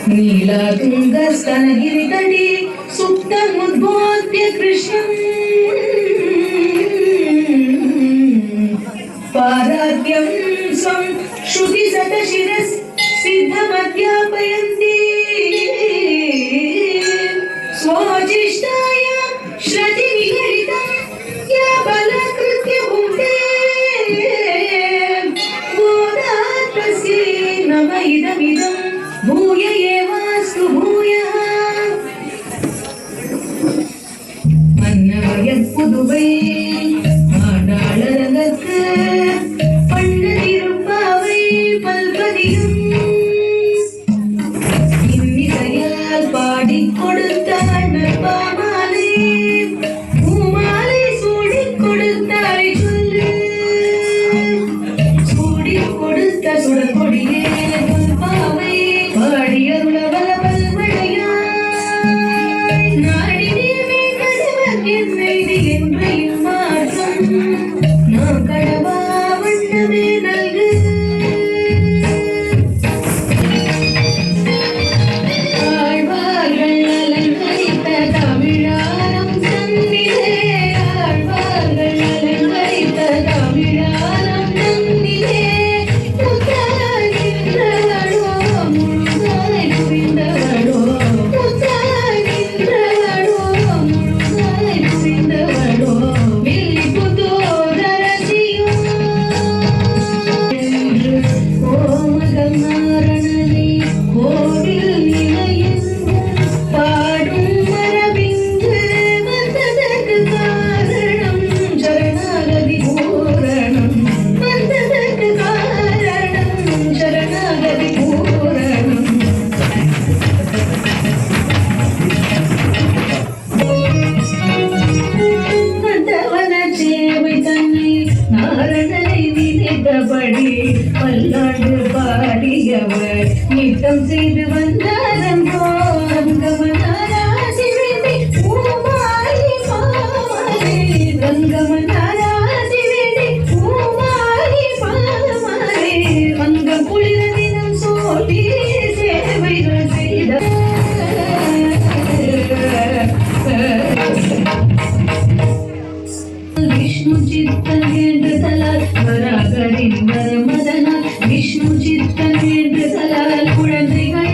नीलातुङ्गस्तनगिरितटे सुप्तमुद्बोध्य कृष्णम् पादाद्यं स्वं श्रुतिसतशिरस् सिद्धमध्यापयन्ति स्वोचिष्टाय श्रुतिनिगलितं या बलकृत्य भुङ्क्ते गोदात्तस्यै नम इदमिदं भूय एवास्तु भूयः மன்னவயற் புதுவை ஆடாளரங்கற்கு பண்ண திருப்பாவை பல்பதியும் இன்னிசையால் பாடிக் கொடுத்தாள் நற்பாமாலை பூமாலை சூடிக் கொடுத்தாரை சொல்லு சூடிக் கொடுத்த சுடற்கொடியே பல்பாவை பாடியருள வல பல்மழையாய் நாடினே என்னைது என்றையும் மாற்றம் நாம் கடவா வண்ணமே நல்கு ஆழ்வார்கள் அலங்கரித்த தமிழாரம் தன்னிலே ஆழ்வார்கள் அலங்கரித்த தமிழாரம் தன்னிலே முத்தாய் நின்றவளோ முழுதாய் புரிந்தவளோ முத்தாய் நின்றவளோ முழுதாய் புரிந்தவளோ வில்லிபுத்தூரரசியும் என்று கோமகமாரணனை கோவில் நிலையெங்கும் பாடும் மரபிங்கு வந்ததற்கு காரணம் சரணாகதி பூரணம் வந்ததற்கு காரணம் சரணாகதி பூரணம் வந்தவன சேவை தன்னை நாரணனை நினைத்தபடி பல்லாண்டு பாடியவர் நித்தம் செய்து வந்தாரன்றோ ரங்கமனாராசி வேண்டி பூமாரி பாமாரி ரங்கமனாராசி வேண்டி பூமாரி பாமாரி வங்க குளிர தினம் சோழி சேவைகள் செய்த விஷ்ணு சித்தன் வேண்டுதலால் வராகரின் வரமதனால் விஷ்ணு சித்தன் வேண்டுதலால் குழந்தைகள்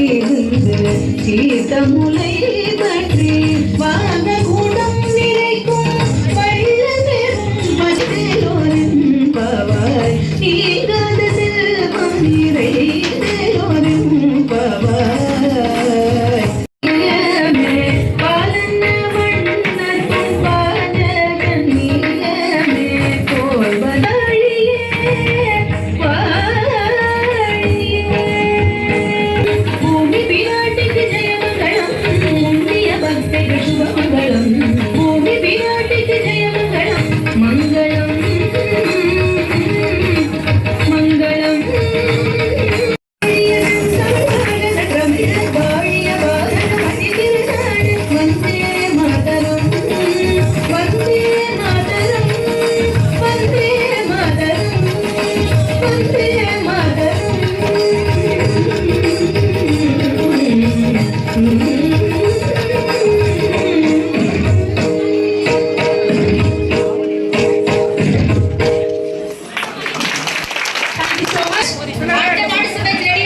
இருந்து சீர்த்தமுலை பற்றி வாங்க கூடம் நிறைக்கும் வள்ளல் பெரும் மதிலோரின் பவாய் நீங்காத செல்வம் நிறைந்தோரின் பவாய் Thank you so much.